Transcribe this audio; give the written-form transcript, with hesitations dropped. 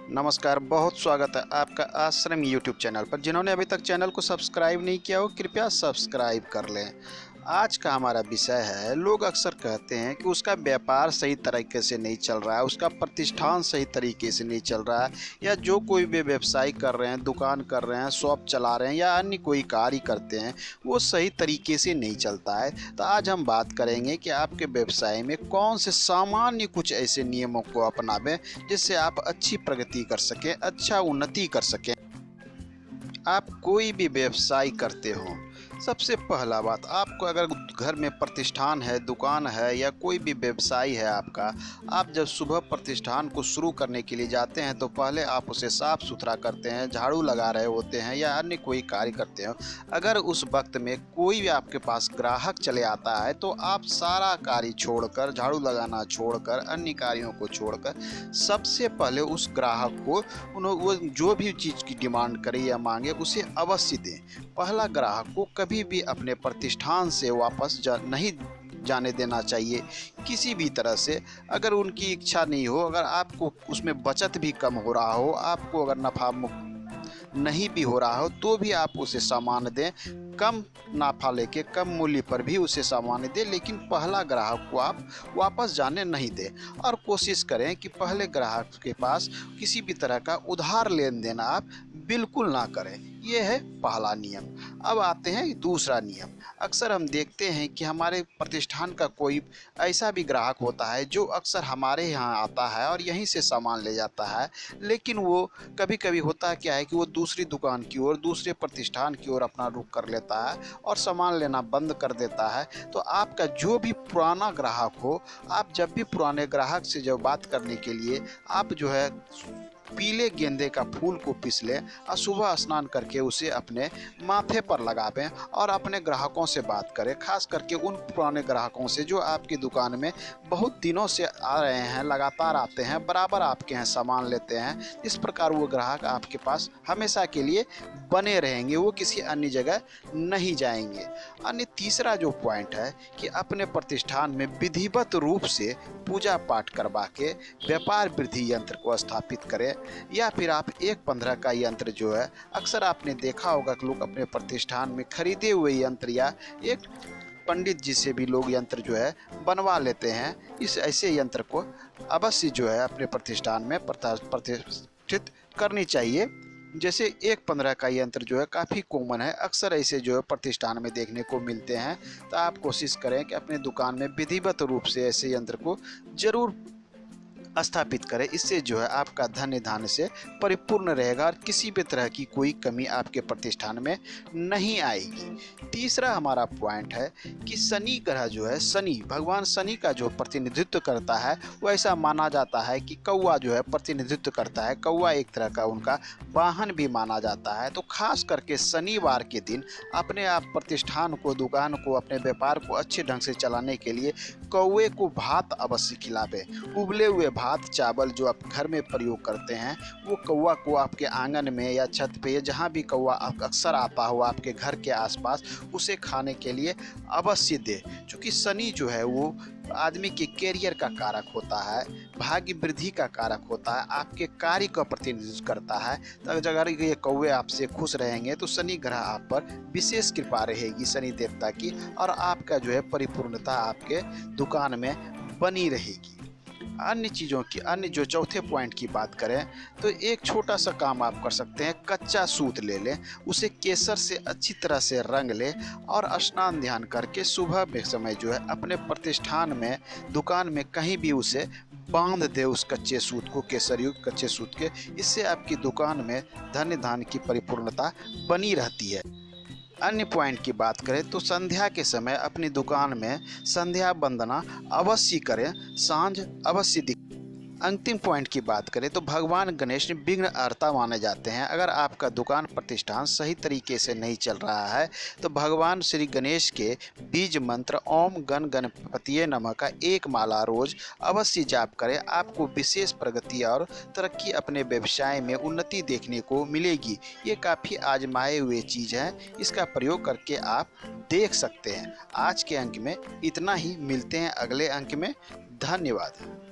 नमस्कार, बहुत स्वागत है आपका आश्रम यूट्यूब चैनल पर। जिन्होंने अभी तक चैनल को सब्सक्राइब नहीं किया हो, कृपया सब्सक्राइब कर लें। आज का हमारा विषय है, लोग अक्सर कहते हैं कि उसका व्यापार सही तरीके से नहीं चल रहा है, उसका प्रतिष्ठान सही तरीके से नहीं चल रहा है, या जो कोई भी व्यवसाय कर रहे हैं, दुकान कर रहे हैं, शॉप चला रहे हैं या अन्य कोई कार्य करते हैं, वो सही तरीके से नहीं चलता है। तो आज हम बात करेंगे कि आपके व्यवसाय में कौन से सामान्य कुछ ऐसे नियमों को अपनावें जिससे आप अच्छी प्रगति कर सकें, अच्छा उन्नति कर सकें। आप कोई भी व्यवसाय करते हो, सबसे पहला बात, आपको अगर घर में प्रतिष्ठान है, दुकान है या कोई भी व्यवसाय है आपका, आप जब सुबह प्रतिष्ठान को शुरू करने के लिए जाते हैं तो पहले आप उसे साफ सुथरा करते हैं, झाड़ू लगा रहे होते हैं या अन्य कोई कार्य करते हो। अगर उस वक्त में कोई भी आपके पास ग्राहक चले आता है तो आप सारा कार्य छोड़कर, झाड़ू लगाना छोड़कर, अन्य कार्यों को छोड़कर सबसे पहले उस ग्राहक को वो जो भी चीज़ की डिमांड करे या मांगे उसे अवश्य दें। पहला ग्राहक को कभी भी अपने प्रतिष्ठान से वापस नहीं जाने देना चाहिए किसी भी तरह से। अगर उनकी इच्छा नहीं हो, अगर आपको उसमें बचत भी कम हो रहा हो, आपको अगर नफा नहीं भी हो रहा हो, तो भी आप उसे सामान दें। कम नाफा लेके कम मूल्य पर भी उसे सामान दें, लेकिन पहला ग्राहक को आप वापस जाने नहीं दें। और कोशिश करें कि पहले ग्राहक के पास किसी भी तरह का उधार लेन देन आप बिल्कुल ना करें। ये है पहला नियम। अब आते हैं दूसरा नियम। अक्सर हम देखते हैं कि हमारे प्रतिष्ठान का कोई ऐसा भी ग्राहक होता है जो अक्सर हमारे यहाँ आता है और यहीं से सामान ले जाता है, लेकिन वो कभी कभी होता है क्या है कि वो दूसरी दुकान की ओर, दूसरे प्रतिष्ठान की ओर अपना रुख कर लेता है और सामान लेना बंद कर देता है। तो आपका जो भी पुराना ग्राहक हो, आप जब भी पुराने ग्राहक से जब बात करने के लिए आप जो है पीले गेंदे का फूल को पीस लें और सुबह स्नान करके उसे अपने माथे पर लगावें और अपने ग्राहकों से बात करें, खास करके उन पुराने ग्राहकों से जो आपकी दुकान में बहुत दिनों से आ रहे हैं, लगातार आते हैं, बराबर आपके यहाँ सामान लेते हैं। इस प्रकार वो ग्राहक आपके पास हमेशा के लिए बने रहेंगे, वो किसी अन्य जगह नहीं जाएंगे। अन्य तीसरा जो पॉइंट है कि अपने प्रतिष्ठान में विधिवत रूप से पूजा पाठ करवा के व्यापार वृद्धि यंत्र को स्थापित करें, या फिर आप 1-15 का यंत्र जो है, अक्सर आपने देखा होगा कि लोग अपने प्रतिष्ठान में खरीदे हुए यंत्र या एक पंडित जी से भी लोग यंत्र जो है बनवा लेते हैं। इस ऐसे यंत्र को अवश्य जो है अपने प्रतिष्ठान में प्रतिष्ठित करनी चाहिए। जैसे 1-15 का यंत्र जो है काफ़ी कॉमन है, अक्सर ऐसे जो है प्रतिष्ठान में देखने को मिलते हैं। तो आप कोशिश करें कि अपने दुकान में विधिवत रूप से ऐसे यंत्र को जरूर स्थापित करें। इससे जो है आपका धन धान्य से परिपूर्ण रहेगा और किसी भी तरह की कोई कमी आपके प्रतिष्ठान में नहीं आएगी। तीसरा हमारा पॉइंट है कि शनि ग्रह जो है, शनि भगवान शनि का जो प्रतिनिधित्व करता है, वो ऐसा माना जाता है कि कौवा जो है प्रतिनिधित्व करता है। कौवा एक तरह का उनका वाहन भी माना जाता है। तो खास करके शनिवार के दिन अपने आप प्रतिष्ठान को, दुकान को, अपने व्यापार को अच्छे ढंग से चलाने के लिए कौवे को भात अवश्य खिलावे। उबले हुए भात चावल जो आप घर में प्रयोग करते हैं, वो कौवा को आपके आंगन में या छत पे या जहाँ भी कौवा अक्सर आता हो आपके घर के आसपास, उसे खाने के लिए अवश्य दे। क्योंकि शनि जो है वो आदमी के कैरियर का कारक होता है, भाग्य वृद्धि का कारक होता है, आपके कार्य का प्रतिनिधित्व करता है। तो अगर ये कौवे आपसे खुश रहेंगे तो शनि ग्रह आप पर विशेष कृपा रहेगी शनि देवता की, और आपका जो है परिपूर्णता आपके दुकान में बनी रहेगी। अन्य चीज़ों की, अन्य जो चौथे पॉइंट की बात करें तो एक छोटा सा काम आप कर सकते हैं। कच्चा सूत ले लें, उसे केसर से अच्छी तरह से रंग लें और स्नान ध्यान करके सुबह के समय जो है अपने प्रतिष्ठान में, दुकान में कहीं भी उसे बांध दे उस कच्चे सूत को, केसर युक्त कच्चे सूत के। इससे आपकी दुकान में धन धान्य की परिपूर्णता बनी रहती है। अन्य पॉइंट की बात करें तो संध्या के समय अपनी दुकान में संध्या वंदना अवश्य करें, सांझ अवश्य दिखाएं। अंतिम पॉइंट की बात करें तो भगवान गणेश विघ्नहर्ता माने जाते हैं। अगर आपका दुकान प्रतिष्ठान सही तरीके से नहीं चल रहा है तो भगवान श्री गणेश के बीज मंत्र ओम गण गणपतिये नमः का एक माला रोज अवश्य जाप करें। आपको विशेष प्रगति और तरक्की, अपने व्यवसाय में उन्नति देखने को मिलेगी। ये काफ़ी आजमाए हुए चीज़ है, इसका प्रयोग करके आप देख सकते हैं। आज के अंक में इतना ही, मिलते हैं अगले अंक में। धन्यवाद।